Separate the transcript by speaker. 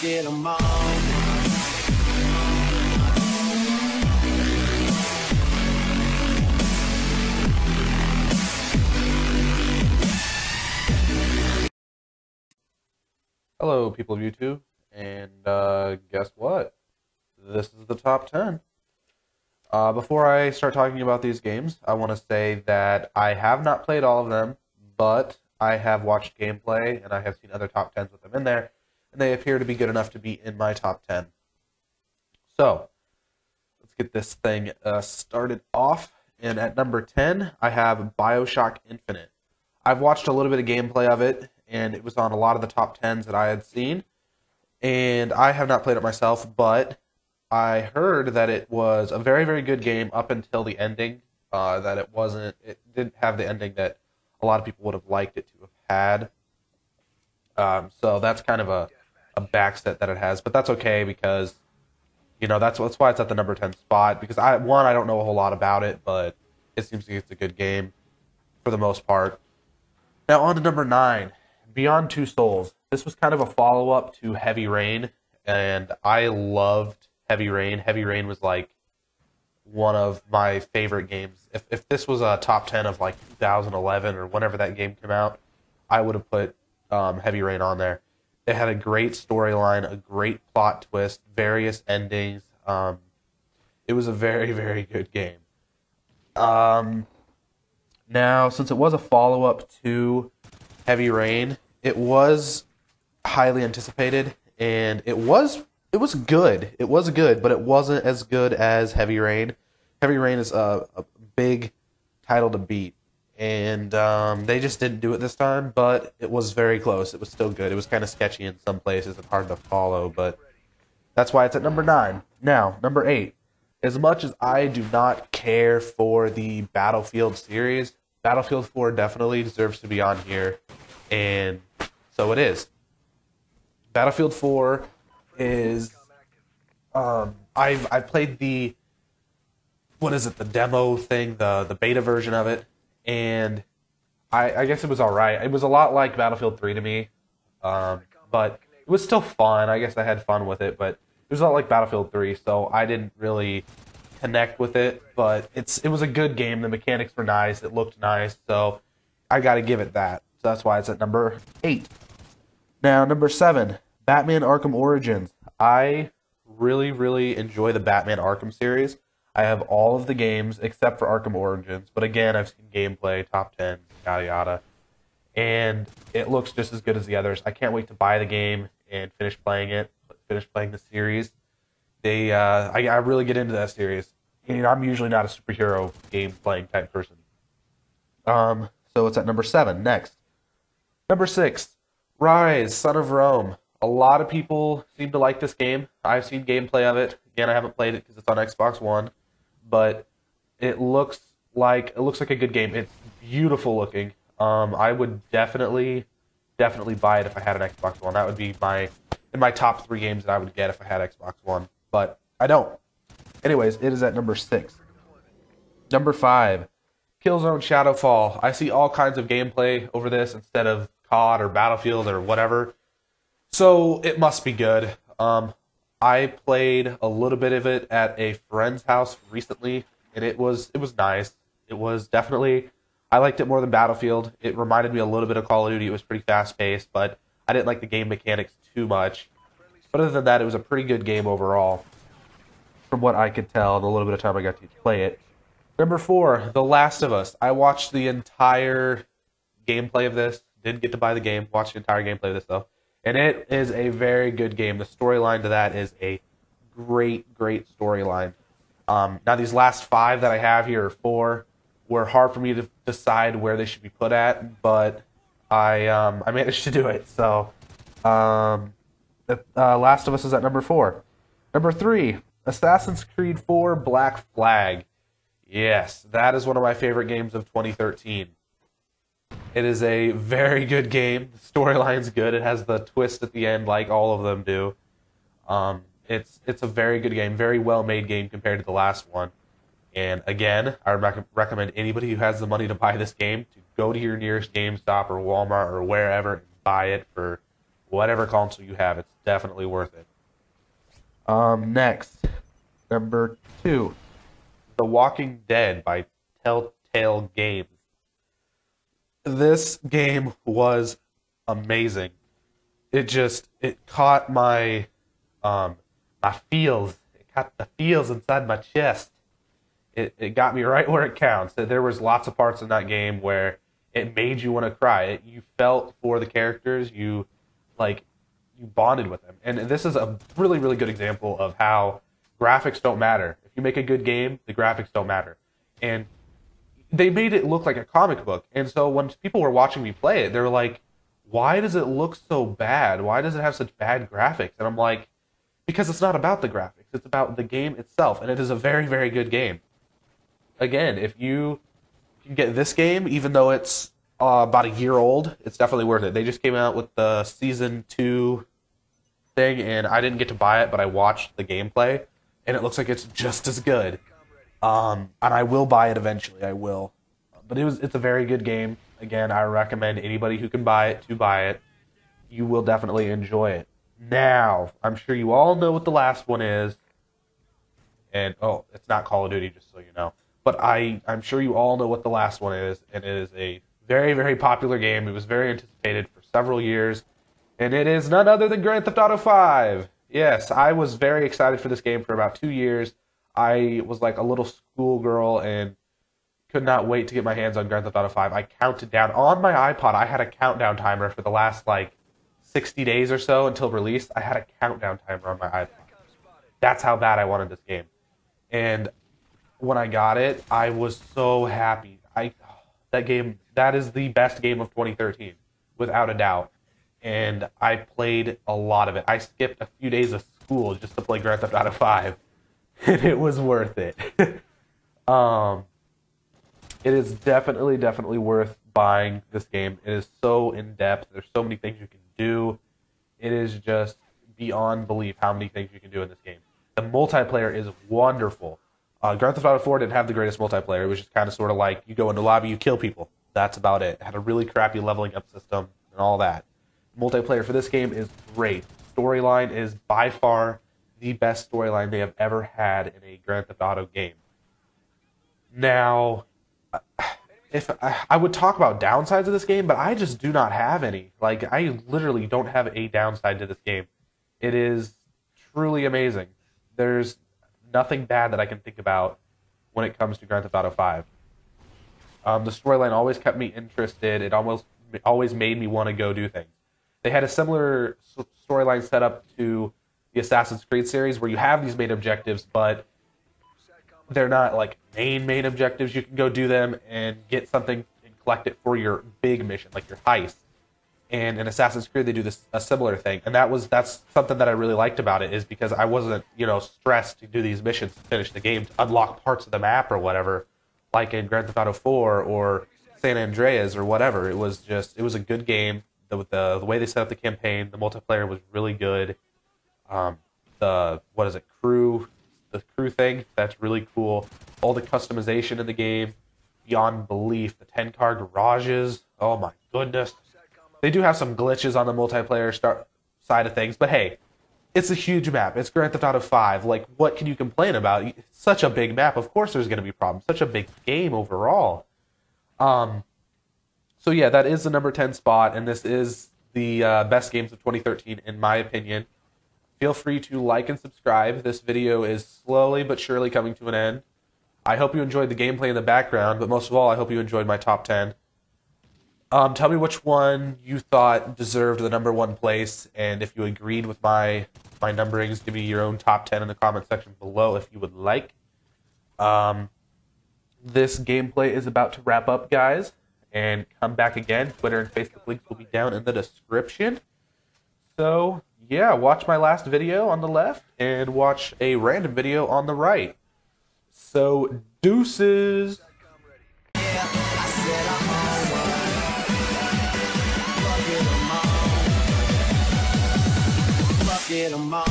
Speaker 1: get 'em on.
Speaker 2: Hello, people of YouTube, and guess what? This is the top 10. Before I start talking about these games, I want to say that I have not played all of them, but I have watched gameplay, and I have seen other top 10s with them in there, and they appear to be good enough to be in my top 10. So, let's get this thing started off, and at number 10, I have Bioshock Infinite. I've watched a little bit of gameplay of it, and it was on a lot of the top 10s that I had seen, and I have not played it myself, but I heard that it was a very, very good game up until the ending, that it didn't have the ending that a lot of people would have liked it to have had. So that's kind of a backset that it has, but that's okay because, you know, that's why it's at the number 10 spot, because I don't know a whole lot about it, but it seems like it's a good game for the most part. Now on to number 9. Beyond Two Souls. This was kind of a follow-up to Heavy Rain, and I loved Heavy Rain. Heavy Rain was like one of my favorite games. If this was a top 10 of like 2011 or whenever that game came out, I would have put Heavy Rain on there. It had a great storyline, a great plot twist, various endings. It was a very, very good game. Now, since it was a follow-up to Heavy Rain, it was highly anticipated, and it was good. It was good, but it wasn't as good as Heavy Rain. Heavy Rain is a big title to beat, and they just didn't do it this time, but it was very close. It was still good. It was kind of sketchy in some places and hard to follow, but that's why it's at number 9. Now, number 8. As much as I do not care for the Battlefield series, Battlefield 4 definitely deserves to be on here, and so it is. Battlefield 4 is, I played the, the demo thing, the beta version of it, and I guess it was alright. It was a lot like Battlefield 3 to me, but it was still fun. I guess I had fun with it, but it was a lot like Battlefield 3, so I didn't really connect with it, but it was a good game. The mechanics were nice. It looked nice, so I got to give it that. So that's why it's at number 8. Now, number 7, Batman Arkham Origins. I really, really enjoy the Batman Arkham series. I have all of the games except for Arkham Origins, but again, I've seen gameplay, top 10, yada yada, and it looks just as good as the others. I can't wait to buy the game and finish playing the series. I really get into that series. And I'm usually not a superhero game playing type person. So it's at number 7. Next, number 6, Ryse Son of Rome. A lot of people seem to like this game. I've seen gameplay of it. Again, I haven't played it because it's on Xbox One, but it looks like a good game. It's beautiful looking. I would definitely buy it if I had an Xbox One. That would be in my top 3 games that I would get if I had Xbox One, but I don't. Anyways, it is at number 6. Number 5, Killzone Shadowfall. I see all kinds of gameplay over this instead of COD or Battlefield or whatever, so it must be good. I played a little bit of it at a friend's house recently, and it was nice. It was definitely, I liked it more than Battlefield. It reminded me a little bit of Call of Duty. It was pretty fast-paced, but I didn't like the game mechanics too much. But other than that, it was a pretty good game overall, from what I could tell in the little bit of time I got to play it. Number 4, The Last of Us. I watched the entire gameplay of this. Didn't get to buy the game. Watched the entire gameplay of this, though. And it is a very good game. The storyline to that is a great, great storyline. Now, these last 5 that I have here, or 4, were hard for me to decide where they should be put at, but I managed to do it. So, Last of Us is at number 4. Number 3, Assassin's Creed 4 Black Flag. Yes, that is one of my favorite games of 2013. It is a very good game. The storyline's good. It has the twist at the end like all of them do. It's a very good game, very well-made game compared to the last one. And again, I would recommend anybody who has the money to buy this game to go to your nearest GameStop or Walmart or wherever and buy it for whatever console you have. It's definitely worth it. Next, number 2, The Walking Dead by Telltale Games. This game was amazing. It caught my my feels. It caught the feels inside my chest. It got me right where it counts. There was lots of parts in that game where it made you want to cry. You felt for the characters. You bonded with them. And this is a really, really good example of how graphics don't matter. If you make a good game, the graphics don't matter. And they made it look like a comic book. And so when people were watching me play it, they were like, why does it look so bad? Why does it have such bad graphics? And I'm like, because it's not about the graphics. It's about the game itself. And it is a very, very good game. Again, if you can get this game, even though it's about a year old, it's definitely worth it. They just came out with the Season 2 thing, and I didn't get to buy it, but I watched the gameplay, and it looks like it's just as good. And I will buy it eventually. I will. But it's a very good game. Again, I recommend anybody who can buy it to buy it. You will definitely enjoy it. Now, I'm sure you all know what the last one is. And, it's not Call of Duty, just so you know. But I'm sure you all know what the last one is. And it is a very, very popular game. It was very anticipated for several years. And it is none other than Grand Theft Auto 5. Yes, I was very excited for this game for about 2 years. I was like a little schoolgirl and could not wait to get my hands on Grand Theft Auto 5. I counted down. On my iPod, I had a countdown timer for the last, 60 days or so until release. I had a countdown timer on my iPod. That's how bad I wanted this game. And when I got it, I was so happy. That is the best game of 2013, without a doubt. And I played a lot of it. I skipped a few days of school just to play Grand Theft Auto 5. And it was worth it. It is definitely worth buying this game. It is so in-depth. There's so many things you can do. It is just beyond belief how many things you can do in this game. The multiplayer is wonderful. Grand Theft Auto 4 didn't have the greatest multiplayer. It was just kind of sort of like you go into lobby, you kill people. That's about it. It had a really crappy leveling up system and all that. Multiplayer for this game is great. Storyline is by far the best storyline they have ever had in a Grand Theft Auto game. Now, if I would talk about downsides of this game, but I just do not have any. I literally don't have a downside to this game. It is truly amazing. There's nothing bad that I can think about when it comes to Grand Theft Auto 5. The storyline always kept me interested. It always made me want to go do things. They had a similar storyline set up to the Assassin's Creed series where you have these main objectives, but they're not main objectives. You can go do them and get something and collect it for your big mission, like your heist. And in Assassin's Creed, they do a similar thing. And that's something that I really liked about it, is because I wasn't, stressed to do these missions to finish the game, to unlock parts of the map or whatever, like in Grand Theft Auto 4 or San Andreas or whatever. It was a good game. The way they set up the campaign, the multiplayer was really good. The crew thing, that's really cool. All the customization in the game, beyond belief. The 10-car garages, oh my goodness. They do have some glitches on the multiplayer side of things, but hey, it's a huge map. It's Grand Theft Auto 5. What can you complain about? It's such a big map. Of course there's going to be problems. Such a big game overall. So yeah, that is the number 10 spot, and this is the best games of 2013, in my opinion. Feel free to like and subscribe. This video is slowly but surely coming to an end. I hope you enjoyed the gameplay in the background, but most of all, I hope you enjoyed my top 10. Tell me which one you thought deserved the number 1 place, and if you agreed with my numberings, give me your own top 10 in the comment section below if you would like. This gameplay is about to wrap up, guys, and come back again. Twitter and Facebook links will be down in the description. So, yeah, watch my last video on the left, and watch a random video on the right. So, deuces! Get 'em all.